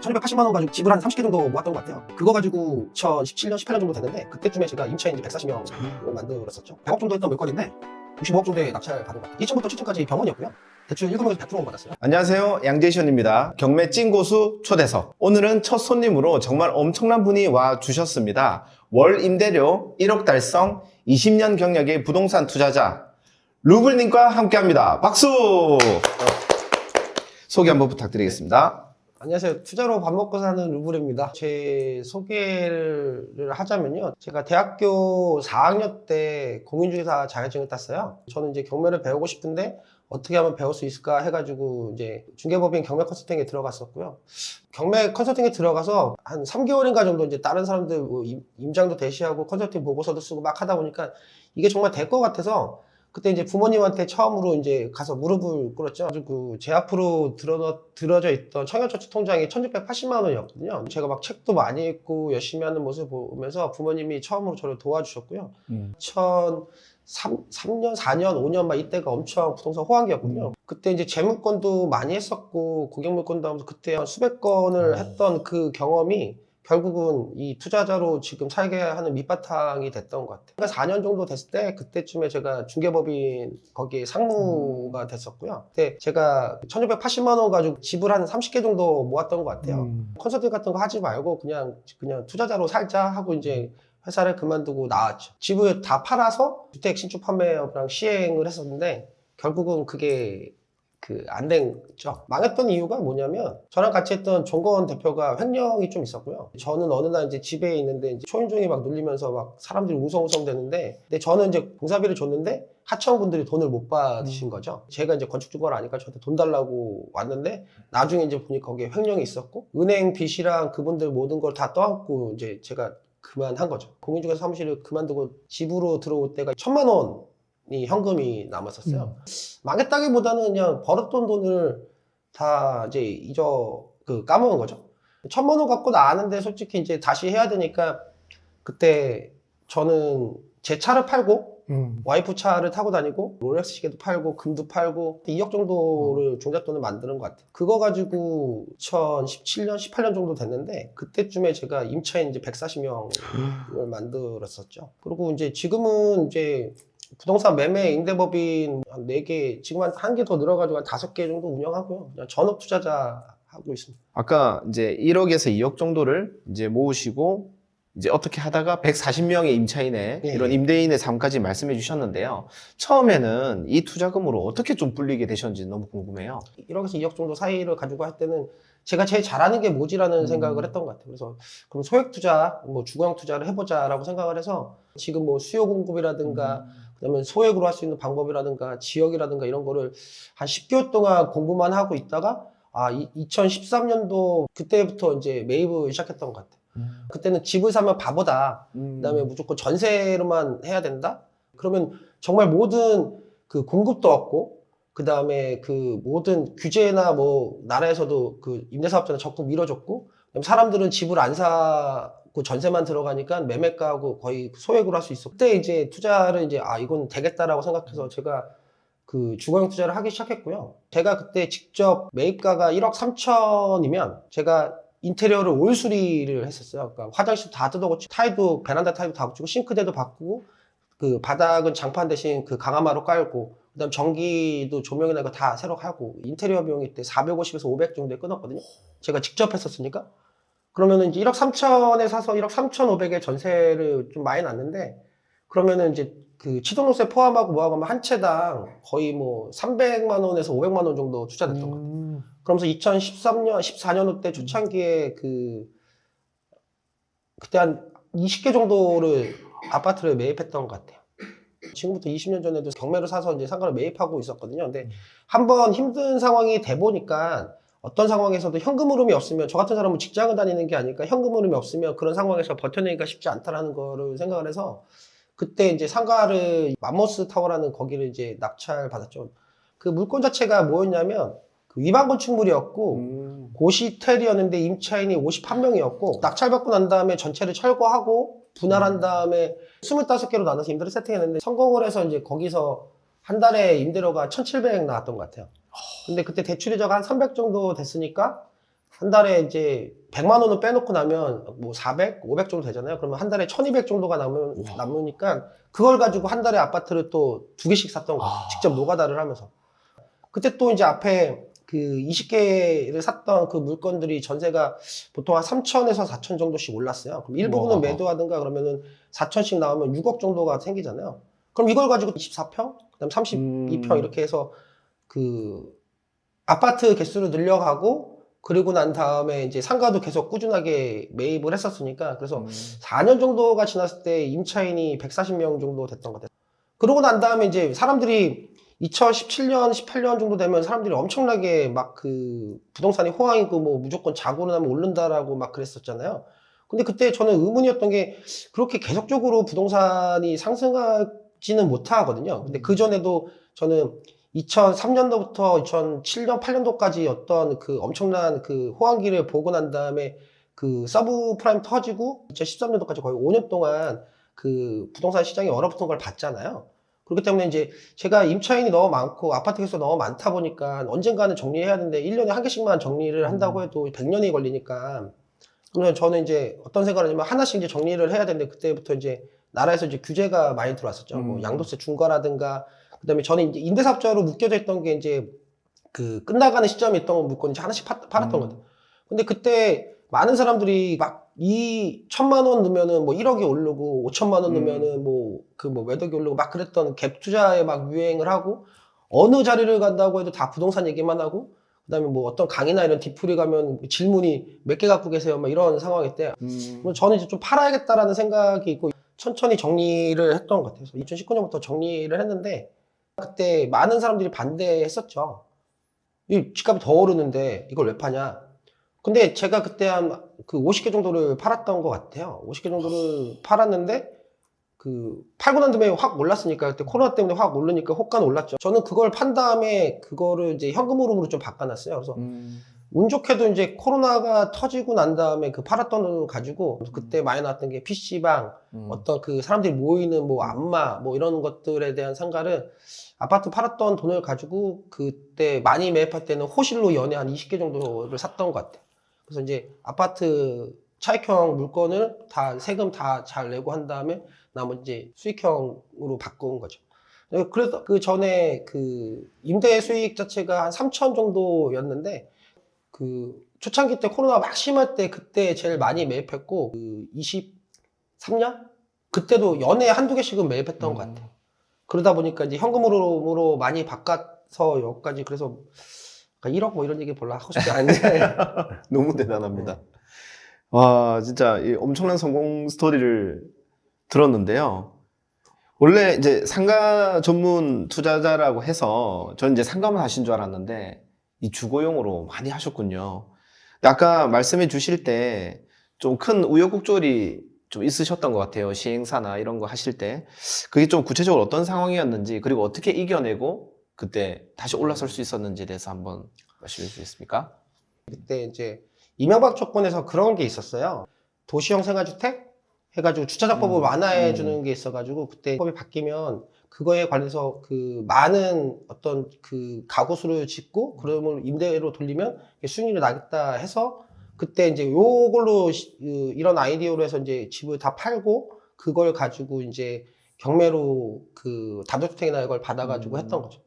1280만 원 가지고 집을 한 30개 정도 모았던 것 같아요. 그거 가지고 2017년, 18년 정도 됐는데 그때쯤에 제가 임차인 140명을 만들었었죠. 100억 정도 했던 물건인데 65억 정도의 낙찰 받은 것 같아요. 2층부터 7층까지 병원이었고요. 대출 1금에서 100% 받았어요. 안녕하세요, 양재시원입니다. 경매 찐고수 초대석. 오늘은 첫 손님으로 정말 엄청난 분이 와 주셨습니다. 월 임대료 1억 달성 20년 경력의 부동산 투자자 루블님과 함께합니다. 박수! 소개 한번 부탁드리겠습니다. 안녕하세요. 투자로 밥 먹고 사는 루블입니다. 제 소개를 하자면요. 제가 대학교 4학년 때 공인중개사 자격증을 땄어요. 저는 이제 경매를 배우고 싶은데 어떻게 하면 배울 수 있을까 해가지고 이제 중개법인 경매 컨설팅에 들어갔었고요. 경매 컨설팅에 들어가서 한 3개월인가 정도 이제 다른 사람들 뭐 임장도 대시하고 컨설팅 보고서도 쓰고 막 하다 보니까 이게 정말 될 것 같아서 그때 이제 부모님한테 처음으로 이제 가서 무릎을 꿇었죠. 그 제 앞으로 들어져 있던 청약저축 통장이 1680만 원이었거든요. 제가 막 책도 많이 읽고 열심히 하는 모습을 보면서 부모님이 처음으로 저를 도와주셨고요. 2003년, 4년, 5년 막 이때가 엄청 부동산 호황기였거든요. 그때 이제 재물권도 많이 했었고 고객물권도 하면서 그때 한 수백 건을 했던 그 경험이 결국은 이 투자자로 지금 살게 하는 밑바탕이 됐던 것 같아요. 그러니까 4년 정도 됐을 때 그때쯤에 제가 중개법인 거기에 상무가 됐었고요. 그때 제가 1680만 원 가지고 집을 한 30개 정도 모았던 것 같아요. 컨설팅 같은 거 하지 말고 그냥 투자자로 살자 하고 이제 회사를 그만두고 나왔죠. 집을 다 팔아서 주택 신축 판매업이랑 시행을 했었는데 결국은 그게 안 됐죠. 망했던 이유가 뭐냐면 저랑 같이 했던 종건 대표가 횡령이 좀 있었고요. 저는 어느 날 이제 집에 있는데 이제 초인종이 막 눌리면서 막 사람들이 웅성웅성 되는데 근데 저는 이제 공사비를 줬는데 하청분들이 돈을 못 받으신 거죠. 제가 이제 건축주거를 아니까 저한테 돈 달라고 왔는데 나중에 이제 보니까 거기에 횡령이 있었고 은행 빚이랑 그분들 모든 걸 다 떠안고 이제 제가 그만한 거죠. 공인중개사 사무실을 그만두고 집으로 들어올 때가 1000만 원이 현금이 남았었어요. 망했다기보다는 그냥 벌었던 돈을 다 이제 까먹은 거죠. 1000만 원 갖고 나왔는데 솔직히 이제 다시 해야 되니까 그때 저는 제 차를 팔고 와이프 차를 타고 다니고 롤렉스 시계도 팔고 금도 팔고 2억 정도를 종잣돈을 만드는 것 같아요. 그거 가지고 2017년, 18년 정도 됐는데 그때쯤에 제가 임차인 이제 140명을 만들었었죠. 그리고 이제 지금은 이제 부동산 매매 임대법인 한 4개, 지금 한 1개 더 늘어가지고 한 5개 정도 운영하고요. 그냥 전업 투자자 하고 있습니다. 아까 이제 1억에서 2억 정도를 이제 모으시고 이제 어떻게 하다가 140명의 임차인의 이런 임대인의 삶까지 말씀해 주셨는데요. 처음에는 이 투자금으로 어떻게 좀 불리게 되셨는지 너무 궁금해요. 1억에서 2억 정도 사이를 가지고 할 때는 제가 제일 잘하는 게 뭐지라는 생각을 했던 것 같아요. 그래서 그럼 소액 투자, 뭐 주거형 투자를 해보자라고 생각을 해서 지금 뭐 수요 공급이라든가 그다음에 소액으로 할 수 있는 방법이라든가 지역이라든가 이런 거를 한 10개월 동안 공부만 하고 있다가 2013년도 그때부터 이제 매입을 시작했던 것 같아요. 그때는 집을 사면 바보다. 그다음에 무조건 전세로만 해야 된다. 그러면 정말 모든 그 공급도 없고 그다음에 그 모든 규제나 뭐 나라에서도 그 임대사업자는 적극 밀어줬고 그다음에 사람들은 집을 안 사고 전세만 들어가니까 매매가하고 거의 소액으로 할 수 있어. 그때 이제 투자를 이제 이건 되겠다라고 생각해서 제가 그 주거형 투자를 하기 시작했고요. 제가 그때 직접 매입가가 1억 3천이면 제가 인테리어를 올 수리를 했었어요. 그러니까 화장실 다 뜯어고치고 타일도 베란다 타일도 다 고치고 싱크대도 바꾸고 그 바닥은 장판 대신 그 강화마루 깔고 그다음 전기도 조명이나 이거 다 새로 하고 인테리어 비용이 그때 450에서 500 정도에 끊었거든요. 제가 직접 했었으니까. 그러면은 이제 1억 3천에 사서 1억 3,500에 전세를 좀 많이 났는데 그러면은 이제 그 취득세 포함하고 뭐하고 하면 한 채당 거의 뭐 300만 원에서 500만 원 정도 투자됐던 것 같아요. 그러면서 2013년, 14년 때 초창기에 그때 한 20개 정도를 아파트를 매입했던 것 같아요. 지금부터 20년 전에도 경매를 사서 이제 상가를 매입하고 있었거든요. 근데 한번 힘든 상황이 돼 보니까 어떤 상황에서도 현금 흐름이 없으면 저 같은 사람은 직장을 다니는 게 아니까 현금 흐름이 없으면 그런 상황에서 버텨내기가 쉽지 않다라는 거를 생각을 해서 그때 이제 상가를 맘모스 타워라는 거기를 이제 낙찰 받았죠. 그 물건 자체가 뭐였냐면 위반 건축물이었고 고시텔이었는데 임차인이 51명이었고 낙찰받고 난 다음에 전체를 철거하고 분할한 다음에 25개로 나눠서 임대를 세팅했는데 성공을 해서 이제 거기서 한 달에 임대료가 1,700 나왔던 것 같아요. 근데 그때 대출이자가 한 300 정도 됐으니까 한 달에 이제 100만 원을 빼놓고 나면 뭐 400, 500 정도 되잖아요. 그러면 한 달에 1200 정도가 남으니까 그걸 가지고 한 달에 아파트를 또 2개씩 샀던 거예요. 직접 노가다를 하면서. 그때 또 이제 앞에 그 20개를 샀던 그 물건들이 전세가 보통 한 3천에서 4천 정도씩 올랐어요. 그럼 일부분은 매도하든가 그러면은 4천씩 나오면 6억 정도가 생기잖아요. 그럼 이걸 가지고 24평, 그다음 32평 이렇게 해서 그 아파트 개수를 늘려가고 그리고 난 다음에 이제 상가도 계속 꾸준하게 매입을 했었으니까 그래서 4년 정도가 지났을 때 임차인이 140명 정도 됐던 것 같아요. 그러고 난 다음에 이제 사람들이 2017년, 18년 정도 되면 사람들이 엄청나게 막 그 부동산이 호황이고 뭐 무조건 자고로 나면 오른다라고 막 그랬었잖아요. 근데 그때 저는 의문이었던 게 그렇게 계속적으로 부동산이 상승하지는 못하거든요. 근데 그전에도 저는 2003년도부터 2007년, 8년도까지 어떤 그 엄청난 그 호황기를 보고 난 다음에 그 서브프라임 터지고 2013년도까지 거의 5년 동안 그 부동산 시장이 얼어붙은 걸 봤잖아요. 그렇기 때문에 이제 제가 임차인이 너무 많고 아파트 개수가 너무 많다 보니까 언젠가는 정리해야 되는데 1년에 한 개씩만 정리를 한다고 해도 100년이 걸리니까 그러면 저는 이제 어떤 생각을 하냐면 하나씩 이제 정리를 해야 되는데 그때부터 이제 나라에서 이제 규제가 많이 들어왔었죠. 뭐 양도세 중과라든가 그다음에 저는 이제 임대사업자로 묶여져 있던 게 이제 그 끝나가는 시점에 있던 물건 이제 하나씩 팔았던 거죠. 근데 그때 많은 사람들이 막 2천만 원 넣으면은 뭐 1억이 오르고 5천만 원 넣으면은 뭐 그 뭐 몇 억이 오르고 막 그랬던 갭 투자에 막 유행을 하고 어느 자리를 간다고 해도 다 부동산 얘기만 하고 그다음에 뭐 어떤 강의나 이런 디프리 가면 질문이 몇 개 갖고 계세요? 막 이런 상황일 때 저는 이제 좀 팔아야겠다라는 생각이 있고 천천히 정리를 했던 것 같아요. 2019년부터 정리를 했는데 그때 많은 사람들이 반대했었죠. 이 집값이 더 오르는데 이걸 왜 파냐? 근데 제가 그때 한 그 50개 정도를 팔았던 것 같아요. 50개 정도를 팔았는데 그 팔고 난 다음에 확 올랐으니까 그때 코로나 때문에 확 오르니까 호가는 올랐죠. 저는 그걸 판 다음에 그거를 이제 현금으로 좀 바꿔놨어요. 그래서 운 좋게도 이제 코로나가 터지고 난 다음에 그 팔았던 돈을 가지고 그때 많이 나왔던 게 PC방, 어떤 그 사람들이 모이는 뭐 안마 뭐 이런 것들에 대한 상가를 아파트 팔았던 돈을 가지고 그때 많이 매입할 때는 호실로 연에 한 20개 정도를 샀던 것 같아요. 그래서 이제 아파트 차익형 물건을 다 세금 다 잘 내고 한 다음에 남은 이제 수익형으로 바꾼 거죠. 그래서 그 전에 그 임대 수익 자체가 한 3천 정도였는데 그 초창기 때 코로나 막 심할 때 그때 제일 많이 매입했고 그 23년 그때도 연에 한두 개씩은 매입했던 것 같아요. 그러다 보니까 이제 현금으로 많이 바꿔서 여기까지 그래서 1억 뭐 이런 얘기 별로 하고 싶지 않은데 너무 대단합니다. 와, 진짜 이 엄청난 성공 스토리를 들었는데요. 원래 이제 상가 전문 투자자라고 해서 전 이제 상가만 하신 줄 알았는데 이 주거용으로 많이 하셨군요. 근데 아까 말씀해 주실 때 좀 큰 우여곡절이 좀 있으셨던 것 같아요. 시행사나 이런 거 하실 때. 그게 좀 구체적으로 어떤 상황이었는지 그리고 어떻게 이겨내고 그때 다시 올라설 수 있었는지에 대해서 한번 말씀해 주시겠습니까? 그때 이제 이명박 정권에서 그런 게 있었어요. 도시형 생활주택 해가지고 주차장법을 완화해 주는 게 있어가지고 그때 법이 바뀌면 그거에 관해서 그 많은 어떤 그 가구 수를 짓고 그러면 임대로 돌리면 수익률이 나겠다 해서 그때 이제 요걸로 이런 아이디어로 해서 이제 집을 다 팔고 그걸 가지고 이제 경매로 그 다주택이나 이걸 받아가지고 했던 거죠.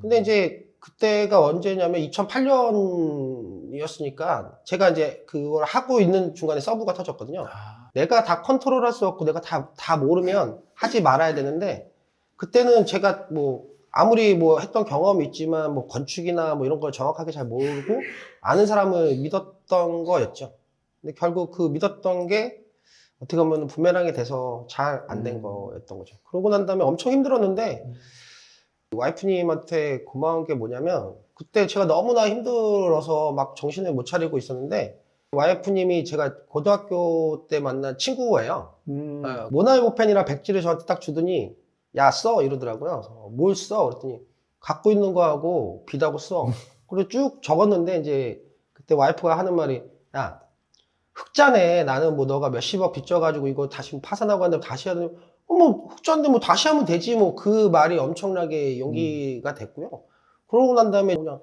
근데 이제 그때가 언제냐면 2008년이었으니까 제가 이제 그걸 하고 있는 중간에 서브가 터졌거든요. 내가 다 컨트롤할 수 없고 내가 다 모르면 하지 말아야 되는데 그때는 제가 뭐 아무리 뭐 했던 경험이 있지만 뭐 건축이나 뭐 이런 걸 정확하게 잘 모르고 아는 사람을 믿었던 거였죠. 근데 결국 그 믿었던 게 어떻게 보면 부메랑이 돼서 잘 안 된 거였던 거죠. 그러고 난 다음에 엄청 힘들었는데 와이프님한테 고마운 게 뭐냐면 그때 제가 너무나 힘들어서 막 정신을 못 차리고 있었는데 와이프님이 제가 고등학교 때 만난 친구예요. 모나이보펜이랑 백지를 저한테 딱 주더니 야 써 이러더라고요. 그래서 뭘 써? 그랬더니 갖고 있는 거하고 빚하고 써. 그리고 쭉 적었는데 이제 그때 와이프가 하는 말이 야 흑자네. 나는 뭐 너가 몇십억 빚져가지고 이거 다시 파산하고 한다면 다시 해야 되는 뭐 흑자인데 뭐 다시 하면 되지 뭐 그 말이 엄청나게 용기가 됐고요. 그러고 난 다음에 그냥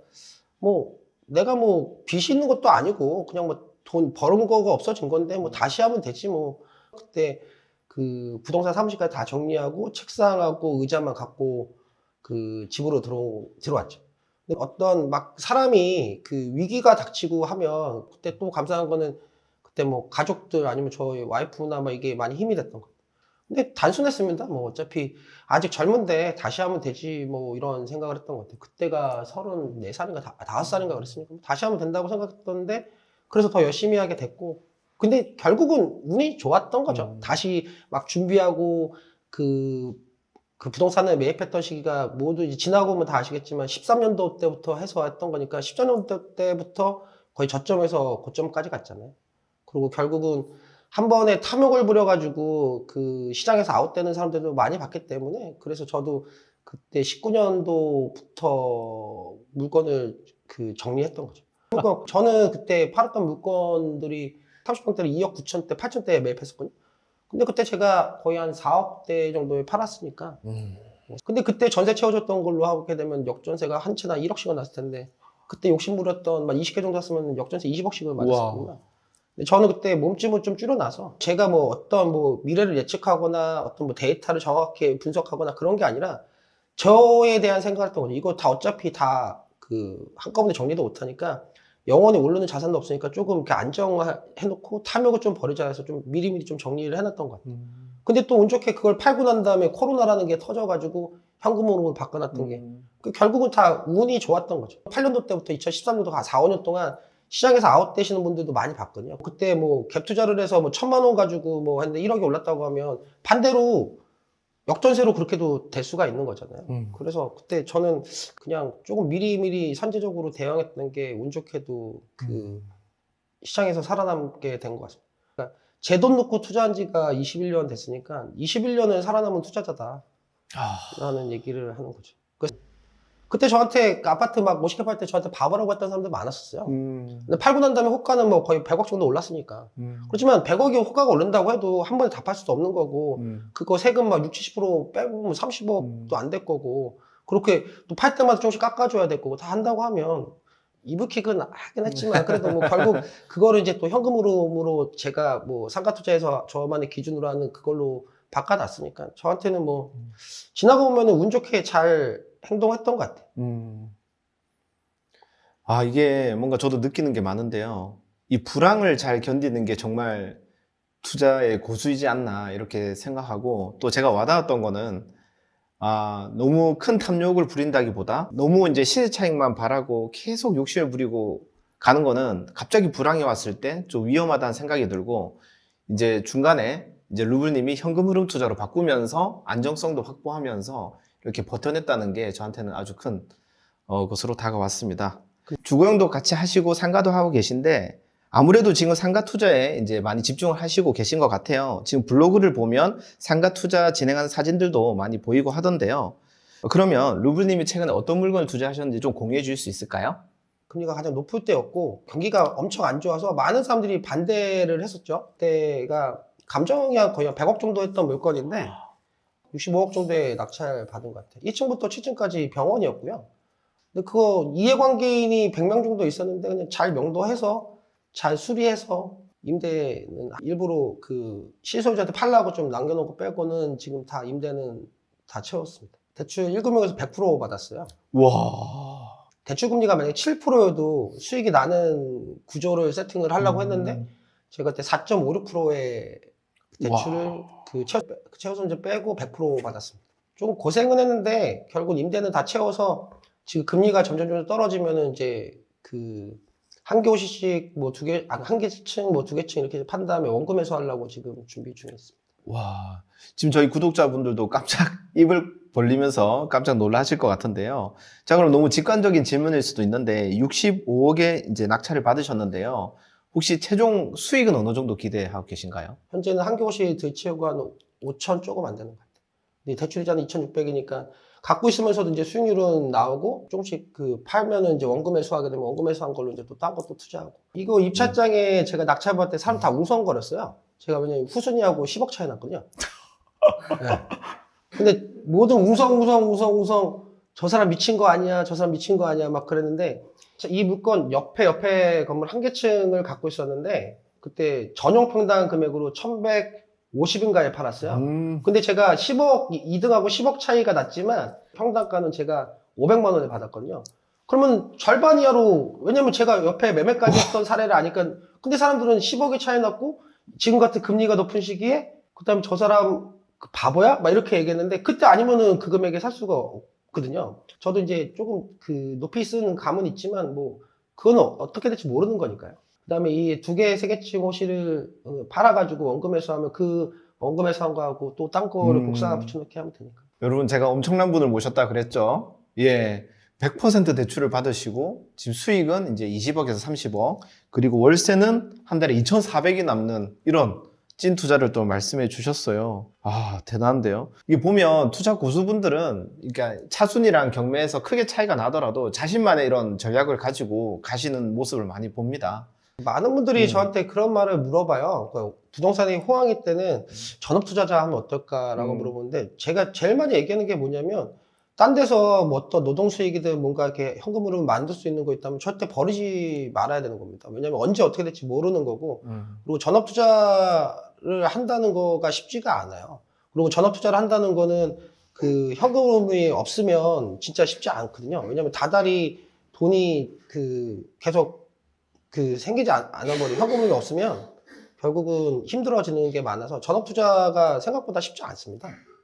뭐 내가 뭐 빚이 있는 것도 아니고 그냥 뭐 돈 벌은 거가 없어진 건데 뭐 다시 하면 되지 뭐. 그때 그 부동산 사무실까지 다 정리하고 책상하고 의자만 갖고 그 집으로 들어왔죠. 근데 어떤 막 사람이 그 위기가 닥치고 하면 그때 또 감사한 거는 그때 뭐 가족들 아니면 저희 와이프나 막 이게 많이 힘이 됐던 거. 근데 단순했습니다. 뭐 어차피 아직 젊은데 다시 하면 되지 뭐 이런 생각을 했던 것 같아요. 그때가 34살인가 5살인가 그랬으니까 다시 하면 된다고 생각했던데 그래서 더 열심히 하게 됐고 근데 결국은 운이 좋았던 거죠. 다시 막 준비하고 그 부동산을 매입했던 시기가 모두 이제 지나고 보면 다 아시겠지만 13년도 때부터 해서 했던 거니까 14년도 때부터 거의 저점에서 고점까지 갔잖아요. 그리고 결국은 한 번에 탐욕을 부려가지고 그 시장에서 아웃되는 사람들도 많이 봤기 때문에 그래서 저도 그때 19년도부터 물건을 그 정리했던 거죠. 그러니까 저는 그때 팔았던 물건들이 30평대를 2억 9천대, 8천대에 매입했었거든요. 근데 그때 제가 거의 한 4억대 정도에 팔았으니까. 근데 그때 전세 채워줬던 걸로 하게 되면 역전세가 한 채나 1억씩은 났을 텐데 그때 욕심 부렸던 막 20개 정도 했으면 역전세 20억씩을 맞았거든요. 근데 저는 그때 몸집을 좀 줄여놔서 제가 뭐 어떤 뭐 미래를 예측하거나 어떤 뭐 데이터를 정확하게 분석하거나 그런 게 아니라 저에 대한 생각을 했던 거죠. 이거 다 어차피 다 그 한꺼번에 정리도 못하니까 영원히 오르는 자산도 없으니까 조금 이렇게 안정해놓고 탐욕을 좀 버리자 해서 좀 미리미리 좀 정리를 해놨던 것 같아요. 근데 또 운 좋게 그걸 팔고 난 다음에 코로나라는 게 터져가지고 현금으로 바꿔놨던 게 결국은 다 운이 좋았던 거죠. 8년도 때부터 2013년도 4, 5년 동안 시장에서 아웃되시는 분들도 많이 봤거든요. 그때 뭐 갭 투자를 해서 뭐 1,000만 원 가지고 뭐 했는데 1억이 올랐다고 하면 반대로 역전세로 그렇게도 될 수가 있는 거잖아요. 그래서 그때 저는 그냥 조금 미리미리 선제적으로 대응했던 게 운 좋게도 그 시장에서 살아남게 된 것 같습니다. 그러니까 제 돈 넣고 투자한 지가 21년 됐으니까 21년을 살아남은 투자자다 라는 얘기를 하는 거죠. 그때 저한테 그 아파트 막 50개 팔 때 저한테 바보라고 했던 사람들 많았었어요. 근데 팔고 난 다음에 호가는 뭐 거의 100억 정도 올랐으니까. 그렇지만 100억이 호가가 오른다고 해도 한 번에 다 팔 수도 없는 거고, 그거 세금 막 60, 70% 빼고 30억도 안 될 거고, 그렇게 또 팔 때마다 조금씩 깎아줘야 될 거고, 다 한다고 하면, 이불킥은 하긴 했지만, 그래도 뭐 결국 그거를 이제 또 현금으로 제가 뭐 상가 투자해서 저만의 기준으로 하는 그걸로 바꿔놨으니까, 저한테는 뭐, 지나고 보면은 운 좋게 잘 행동했던 것 같아요. 아, 이게 뭔가 저도 느끼는 게 많은데요. 이 불황을 잘 견디는 게 정말 투자의 고수이지 않나 이렇게 생각하고 또 제가 와닿았던 거는 너무 큰 탐욕을 부린다기보다 너무 이제 시세차익만 바라고 계속 욕심을 부리고 가는 거는 갑자기 불황이 왔을 때 좀 위험하다는 생각이 들고 이제 중간에 이제 루블님이 현금 흐름 투자로 바꾸면서 안정성도 확보하면서 이렇게 버텨냈다는 게 저한테는 아주 큰 것으로 다가왔습니다. 주거용도 같이 하시고 상가도 하고 계신데 아무래도 지금 상가 투자에 이제 많이 집중을 하시고 계신 것 같아요. 지금 블로그를 보면 상가 투자 진행하는 사진들도 많이 보이고 하던데요. 그러면 루블님이 최근에 어떤 물건을 투자하셨는지 좀 공유해 주실 수 있을까요? 금리가 가장 높을 때였고 경기가 엄청 안 좋아서 많은 사람들이 반대를 했었죠. 그때가 감정이 거의 한 100억 정도 했던 물건인데 65억 정도의 낙찰 받은 것 같아요. 1층부터 7층까지 병원이었고요. 근데 그거 이해관계인이 100명 정도 있었는데 그냥 잘 명도해서 잘 수리해서 임대는 일부러 그 실소유자한테 팔라고 좀 남겨놓고 빼고는 지금 다 임대는 다 채웠습니다. 대출 1금융에서 100% 받았어요. 와. 대출 금리가 만약에 7%여도 수익이 나는 구조를 세팅을 하려고 했는데 제가 그때 4.56%의 대출을 그 채워서 빼고 100% 받았습니다. 좀 고생은 했는데 결국 임대는 다 채워서 지금 금리가 점점 떨어지면은 이제 그 한 개 호실씩 뭐 한 개층 뭐 2개층 이렇게 판 다음에 원금 매수하려고 지금 준비 중에 있습니다. 와. 지금 저희 구독자분들도 깜짝 입을 벌리면서 깜짝 놀라실 것 같은데요. 자, 그럼 너무 직관적인 질문일 수도 있는데 65억에 이제 낙찰을 받으셨는데요. 혹시 최종 수익은 어느 정도 기대하고 계신가요? 현재는 한 개 호실 들치고 한 5천 조금 안 되는 것 같아요. 근데 대출이자는 2,600이니까 갖고 있으면서도 이제 수익률은 나오고 조금씩 그 팔면은 이제 원금 매수하게 되면 원금 매수한 걸로 이제 또 딴 것도 투자하고. 이거 입찰장에 제가 낙찰 받을 때 사람 다 웅성거렸어요. 제가 왜냐면 후순위하고 10억 차이 났거든요. 네. 근데 모든 웅성 저 사람 미친 거 아니야 저 사람 미친 거 아니야 막 그랬는데 이 물건 옆에 건물 한 개층을 갖고 있었는데 그때 전용 평당 금액으로 1150인가에 팔았어요. 근데 제가 10억, 2등하고 10억 차이가 났지만 평당가는 제가 500만 원에 받았거든요. 그러면 절반 이하로, 왜냐면 제가 옆에 매매까지 했던 사례를 아니까, 근데 사람들은 10억이 차이 났고, 지금 같은 금리가 높은 시기에, 그 다음에 저 사람 그 바보야? 막 이렇게 얘기했는데, 그때 아니면은 그 금액에 살 수가 없거든요. 저도 이제 조금 그 높이 쓰는 감은 있지만, 뭐, 그건 어떻게 될지 모르는 거니까요. 그 다음에 이 두 개, 세 개층 호실을 팔아가지고 원금매수하면 그 원금매수한 거하고 또 딴 거를 복사 붙여넣기 하면 되니까. 여러분, 제가 엄청난 분을 모셨다 그랬죠? 예. 100% 대출을 받으시고, 지금 수익은 이제 20억에서 30억, 그리고 월세는 한 달에 2,400이 남는 이런 찐 투자를 또 말씀해 주셨어요. 아, 대단한데요? 이게 보면 투자 고수분들은, 그러니까 차순위랑 경매에서 크게 차이가 나더라도 자신만의 이런 전략을 가지고 가시는 모습을 많이 봅니다. 많은 분들이 저한테 그런 말을 물어봐요. 그 부동산이 호황일 때는 전업투자자 하면 어떨까라고 물어보는데 제가 제일 많이 얘기하는 게 뭐냐면 딴 데서 뭐 어떤 노동수익이든 뭔가 이렇게 현금으로 만들 수 있는 거 있다면 절대 버리지 말아야 되는 겁니다. 왜냐면 언제 어떻게 될지 모르는 거고 그리고 전업투자를 한다는 거가 쉽지가 않아요. 그리고 전업투자를 한다는 거는 그 현금이 없으면 진짜 쉽지 않거든요. 왜냐면 다달이 돈이 그 계속 그 생기지 않아버리고 현금이 없으면 결국은 힘들어지는 게 많아서 전업투자가 생각보다 쉽지 않습니다.